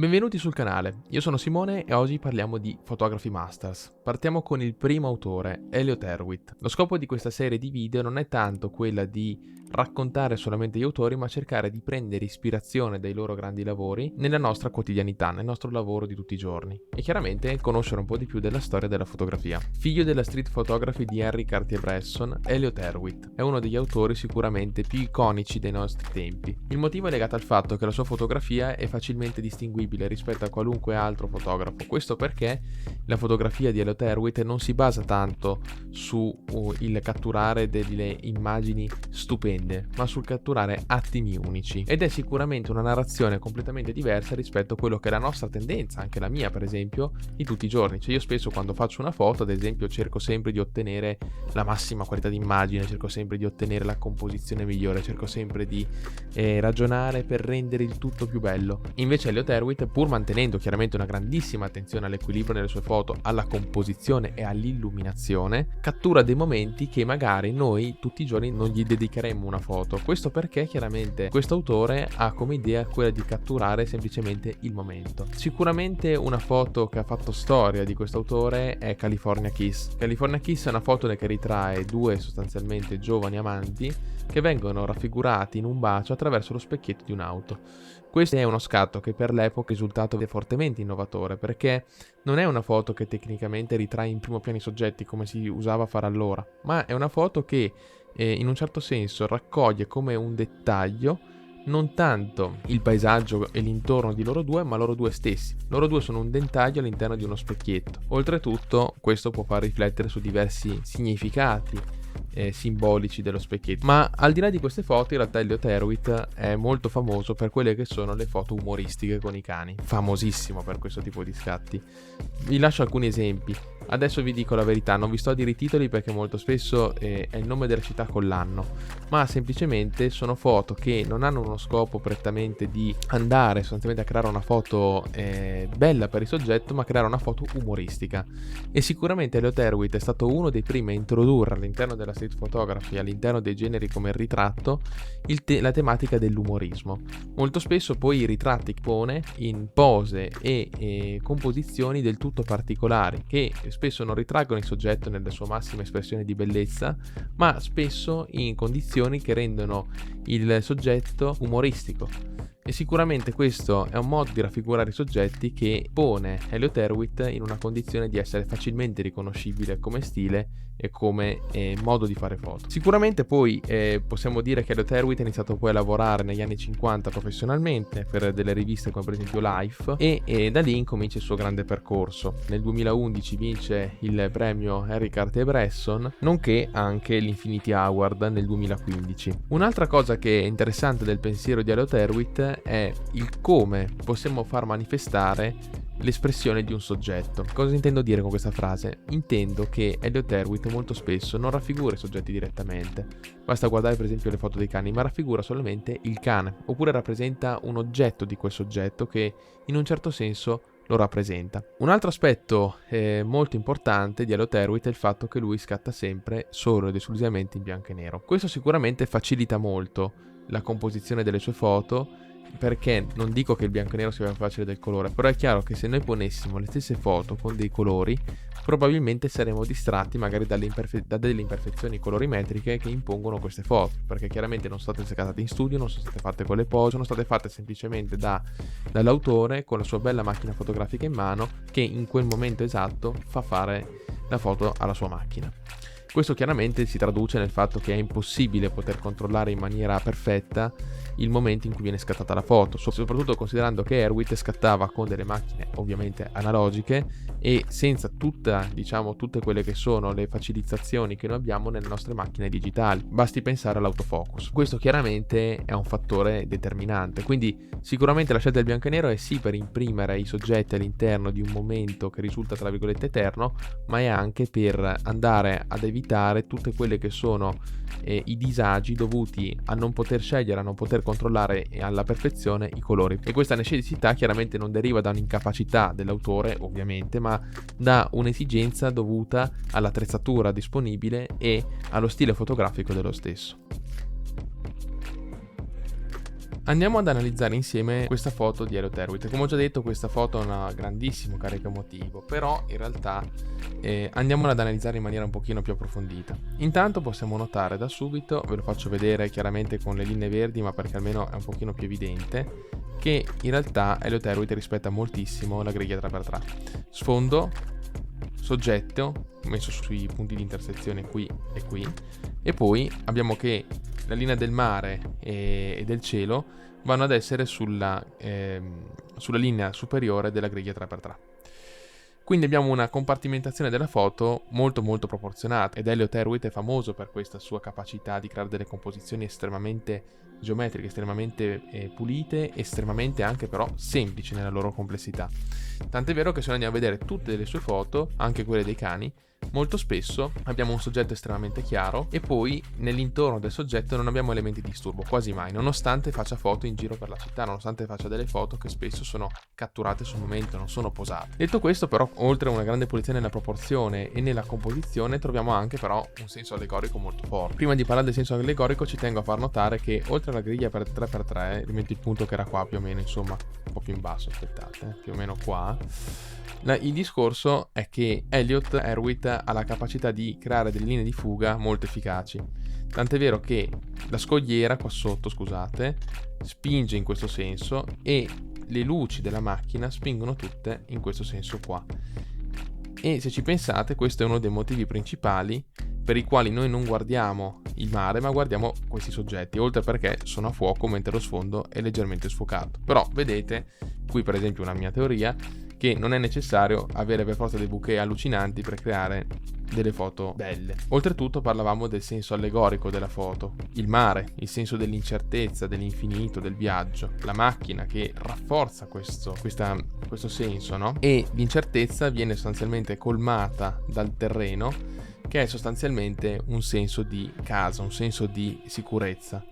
Benvenuti sul canale, io sono Simone e oggi parliamo di Photography Masters. Partiamo con il primo autore, Elliott Erwitt. Lo scopo di questa serie di video non è tanto quella di raccontare solamente gli autori, ma cercare di prendere ispirazione dai loro grandi lavori nella nostra quotidianità, nel nostro lavoro di tutti i giorni. E chiaramente conoscere un po' di più della storia della fotografia. Figlio della street photography di Henry Cartier-Bresson, Elliott Erwitt è uno degli autori sicuramente più iconici dei nostri tempi. Il motivo è legato al fatto che la sua fotografia è facilmente distinguibile rispetto a qualunque altro fotografo. Questo perché la fotografia di Elliott Erwitt non si basa tanto su il catturare delle immagini stupende, ma sul catturare attimi unici, ed è sicuramente una narrazione completamente diversa rispetto a quello che è la nostra tendenza, anche la mia per esempio, di tutti i giorni. Cioè io spesso quando faccio una foto, ad esempio, cerco sempre di ottenere la massima qualità di immagine, cerco sempre di ottenere la composizione migliore, cerco sempre di ragionare per rendere il tutto più bello. Invece Elliott Erwitt, pur mantenendo chiaramente una grandissima attenzione all'equilibrio nelle sue foto, alla composizione e all'illuminazione, cattura dei momenti che magari noi tutti i giorni non gli dedicheremmo una foto. Questo perché chiaramente questo autore ha come idea quella di catturare semplicemente il momento. Sicuramente una foto che ha fatto storia di questo autore è California Kiss. California Kiss è una foto che ritrae due sostanzialmente giovani amanti che vengono raffigurati in un bacio attraverso lo specchietto di un'auto. Questo è uno scatto che per l'epoca è risultato fortemente innovatore, perché non è una foto che tecnicamente ritrae in primo piano i soggetti come si usava a fare allora, ma è una foto che in un certo senso raccoglie come un dettaglio non tanto il paesaggio e l'intorno di loro due, ma loro due stessi. Loro due sono un dettaglio all'interno di uno specchietto. Oltretutto, questo può far riflettere su diversi significati simbolici dello specchietto. Ma al di là di queste foto, in realtà Elliott Erwitt è molto famoso per quelle che sono le foto umoristiche con i cani. Famosissimo per questo tipo di scatti. Vi lascio alcuni esempi. Adesso vi dico la verità, non vi sto a dire i titoli perché molto spesso è il nome della città con l'anno, ma semplicemente sono foto che non hanno uno scopo prettamente di andare sostanzialmente a creare una foto bella per il soggetto, ma creare una foto umoristica. E sicuramente Elliott Erwitt è stato uno dei primi a introdurre all'interno della street photography, all'interno dei generi come il ritratto, la tematica dell'umorismo. Molto spesso poi i ritratti pone in pose e composizioni del tutto particolari, che spesso non ritraggono il soggetto nella sua massima espressione di bellezza, ma spesso in condizioni che rendono il soggetto umoristico. E sicuramente questo è un modo di raffigurare i soggetti che pone Elliott Erwitt in una condizione di essere facilmente riconoscibile come stile e come modo di fare foto. Sicuramente poi possiamo dire che Elliott Erwitt ha iniziato poi a lavorare negli anni 50 professionalmente per delle riviste come per esempio Life e da lì incomincia il suo grande percorso. Nel 2011 vince il premio Henry Cartier-Bresson, nonché anche l'Infinity Award nel 2015. Un'altra cosa che è interessante del pensiero di Elliott Erwitt è il come possiamo far manifestare l'espressione di un soggetto. Cosa intendo dire con questa frase? Intendo che Elliott Erwitt molto spesso non raffigura i soggetti direttamente. Basta guardare per esempio le foto dei cani, ma raffigura solamente il cane, oppure rappresenta un oggetto di quel soggetto che in un certo senso lo rappresenta. Un altro aspetto molto importante di Elliott Erwitt è il fatto che lui scatta sempre solo ed esclusivamente in bianco e nero. Questo sicuramente facilita molto la composizione delle sue foto, perché non dico che il bianco e nero sia più facile del colore, però è chiaro che se noi ponessimo le stesse foto con dei colori, probabilmente saremo distratti magari da delle imperfezioni colorimetriche che impongono queste foto, perché chiaramente non sono state scattate in studio, non sono state fatte con le pose, sono state fatte semplicemente dall'autore con la sua bella macchina fotografica in mano, che in quel momento esatto fa fare la foto alla sua macchina. Questo chiaramente si traduce nel fatto che è impossibile poter controllare in maniera perfetta il momento in cui viene scattata la foto, soprattutto considerando che Erwitt scattava con delle macchine ovviamente analogiche e senza tutte quelle che sono le facilitazioni che noi abbiamo nelle nostre macchine digitali. Basti pensare all'autofocus. Questo chiaramente è un fattore determinante, quindi sicuramente la scelta del bianco e nero è sì per imprimere i soggetti all'interno di un momento che risulta tra virgolette eterno, ma è anche per andare ad evitare tutte quelle che sono i disagi dovuti a non poter scegliere, a non poter controllare alla perfezione i colori. E questa necessità chiaramente non deriva da un'incapacità dell'autore, ovviamente, ma da un'esigenza dovuta all'attrezzatura disponibile e allo stile fotografico dello stesso. Andiamo ad analizzare insieme questa foto di Elliott Erwitt. Come ho già detto, questa foto ha un grandissimo carico emotivo, però in realtà andiamola ad analizzare in maniera un pochino più approfondita. Intanto possiamo notare da subito, ve lo faccio vedere chiaramente con le linee verdi, ma perché almeno è un pochino più evidente, che in realtà Elliott Erwitt rispetta moltissimo la griglia 3x3. Sfondo, soggetto, messo sui punti di intersezione qui e qui, e poi abbiamo che la linea del mare e del cielo vanno ad essere sulla linea superiore della griglia 3x3. Quindi abbiamo una compartimentazione della foto molto proporzionata, ed Elliott Erwitt è famoso per questa sua capacità di creare delle composizioni estremamente geometriche, estremamente pulite, estremamente anche però semplici nella loro complessità. Tant'è vero che se noi andiamo a vedere tutte le sue foto, anche quelle dei cani, molto spesso abbiamo un soggetto estremamente chiaro e poi nell'intorno del soggetto non abbiamo elementi di disturbo, quasi mai, nonostante faccia foto in giro per la città, nonostante faccia delle foto che spesso sono catturate sul momento, non sono posate. Detto questo, però, oltre a una grande pulizia nella proporzione e nella composizione, troviamo anche però un senso allegorico molto forte. Prima di parlare del senso allegorico ci tengo a far notare che oltre alla griglia per 3x3, rimetto il punto che era qua più o meno, insomma un po' più in basso, aspettate, più o meno qua. Il discorso è che Elliott Erwitt ha la capacità di creare delle linee di fuga molto efficaci. Tant'è vero che la scogliera qua sotto, scusate, spinge in questo senso e le luci della macchina spingono tutte in questo senso qua. E se ci pensate, questo è uno dei motivi principali per i quali noi non guardiamo il mare, ma guardiamo questi soggetti, oltre perché sono a fuoco mentre lo sfondo è leggermente sfocato. Però vedete, qui per esempio una mia teoria, che non è necessario avere per forza dei bokeh allucinanti per creare delle foto belle. Oltretutto parlavamo del senso allegorico della foto, il mare, il senso dell'incertezza, dell'infinito, del viaggio, la macchina che rafforza questo senso, no? E l'incertezza viene sostanzialmente colmata dal terreno, che è sostanzialmente un senso di casa, un senso di sicurezza.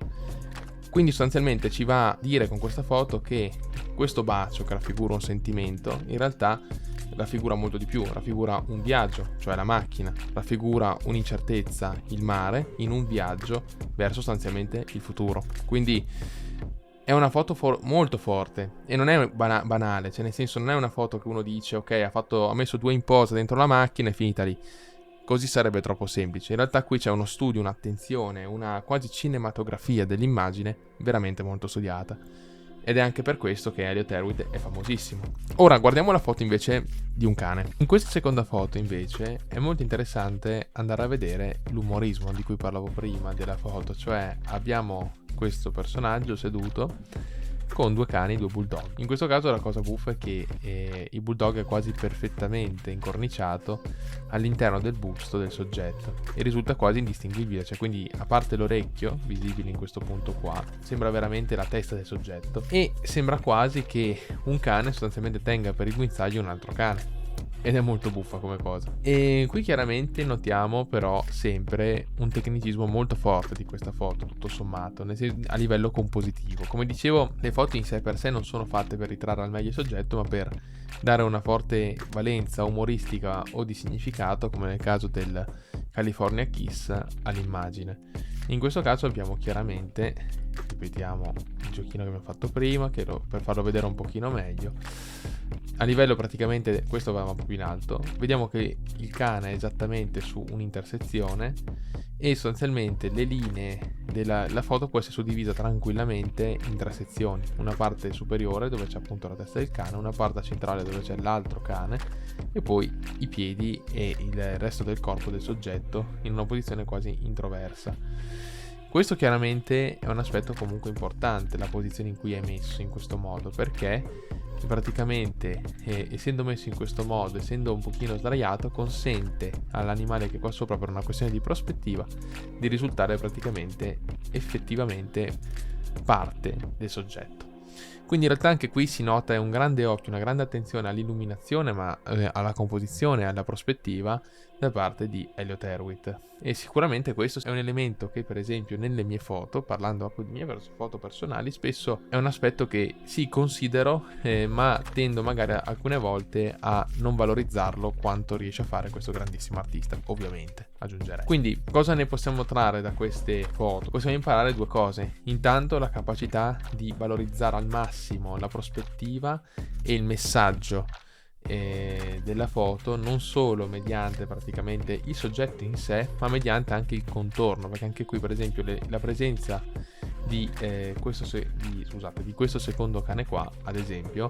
Quindi sostanzialmente ci va a dire con questa foto che questo bacio che raffigura un sentimento in realtà raffigura molto di più, raffigura un viaggio, cioè la macchina, raffigura un'incertezza, il mare, in un viaggio verso sostanzialmente il futuro. Quindi è una foto molto forte e non è banale, cioè nel senso non è una foto che uno dice ok, ha messo 2 in posa dentro la macchina e è finita lì. Così sarebbe troppo semplice. In realtà qui c'è uno studio, un'attenzione, una quasi cinematografia dell'immagine veramente molto studiata. Ed è anche per questo che Elliott Erwitt è famosissimo. Ora guardiamo la foto invece di un cane. In questa seconda foto invece è molto interessante andare a vedere l'umorismo di cui parlavo prima della foto. Cioè abbiamo questo personaggio seduto con 2 cani, 2 bulldog. In questo caso la cosa buffa è che il bulldog è quasi perfettamente incorniciato all'interno del busto del soggetto e risulta quasi indistinguibile, cioè quindi a parte l'orecchio visibile in questo punto qua, sembra veramente la testa del soggetto e sembra quasi che un cane sostanzialmente tenga per il guinzaglio un altro cane. Ed è molto buffa come cosa. E qui chiaramente notiamo però sempre un tecnicismo molto forte di questa foto, tutto sommato, a livello compositivo. Come dicevo, le foto in sé per sé non sono fatte per ritrarre al meglio il soggetto, ma per dare una forte valenza umoristica o di significato, come nel caso del California Kiss, all'immagine. In questo caso abbiamo chiaramente, ripetiamo il giochino che abbiamo fatto prima, per farlo vedere un pochino meglio. A livello praticamente, questo va un po' più in alto, vediamo che il cane è esattamente su un'intersezione e sostanzialmente le linee della foto può essere suddivisa tranquillamente in 3 sezioni. Una parte superiore dove c'è appunto la testa del cane, una parte centrale dove c'è l'altro cane e poi i piedi e il resto del corpo del soggetto in una posizione quasi introversa. Questo chiaramente è un aspetto comunque importante, la posizione in cui è messo in questo modo, perché praticamente essendo messo in questo modo, essendo un pochino sdraiato, consente all'animale che è qua sopra, per una questione di prospettiva, di risultare praticamente effettivamente parte del soggetto. Quindi in realtà anche qui si nota un grande occhio, una grande attenzione all'illuminazione, ma alla composizione e alla prospettiva da parte di Elliott Erwitt. E sicuramente questo è un elemento che, per esempio, nelle mie foto, parlando proprio di mie foto personali, spesso è un aspetto che sì, considero, ma tendo magari alcune volte a non valorizzarlo quanto riesce a fare questo grandissimo artista, ovviamente, aggiungerei. Quindi, cosa ne possiamo trarre da queste foto? Possiamo imparare due cose. Intanto la capacità di valorizzare al massimo la prospettiva e il messaggio della foto, non solo mediante praticamente il soggetto in sé, ma mediante anche il contorno, perché anche qui per esempio la presenza di questo secondo cane qua, ad esempio,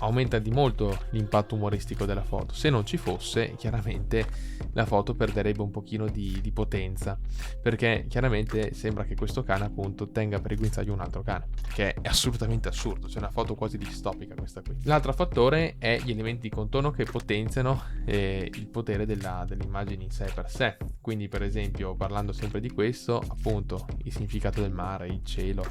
aumenta di molto l'impatto umoristico della foto. Se non ci fosse, chiaramente la foto perderebbe un pochino di potenza, perché chiaramente sembra che questo cane appunto tenga per il guinzaglio un altro cane, che è assolutamente assurdo, c'è una foto quasi distopica questa qui. L'altro fattore è gli elementi di contorno che potenziano il potere dell'immagine in sé per sé. Quindi per esempio, parlando sempre di questo, appunto il significato del mare, il cielo,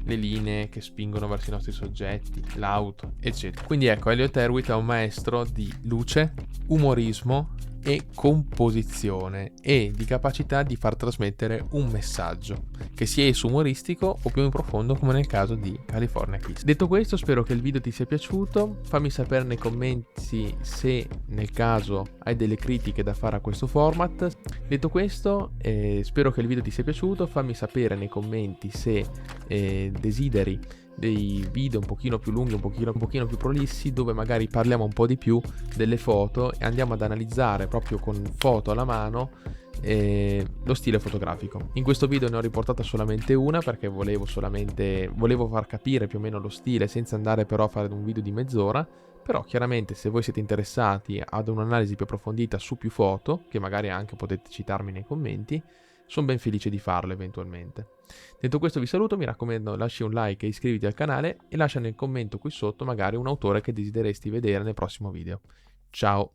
le linee che spingono verso i nostri soggetti, l'auto, eccetera. Quindi ecco, Elliott Erwitt è un maestro di luce, umorismo e composizione e di capacità di far trasmettere un messaggio, che sia esso umoristico o più in profondo come nel caso di California Kiss. Detto questo, spero che il video ti sia piaciuto, fammi sapere nei commenti se nel caso hai delle critiche da fare a questo format. Detto questo, spero che il video ti sia piaciuto, fammi sapere nei commenti se desideri dei video un pochino più lunghi, un pochino più prolissi, dove magari parliamo un po' di più delle foto e andiamo ad analizzare proprio con foto alla mano lo stile fotografico. In questo video ne ho riportata solamente una perché volevo far capire più o meno lo stile senza andare però a fare un video di mezz'ora. Però chiaramente se voi siete interessati ad un'analisi più approfondita su più foto, che magari anche potete citarmi nei commenti, sono ben felice di farlo eventualmente. Detto questo vi saluto, mi raccomando lasci un like e iscriviti al canale e lascia nel commento qui sotto magari un autore che desideresti vedere nel prossimo video. Ciao!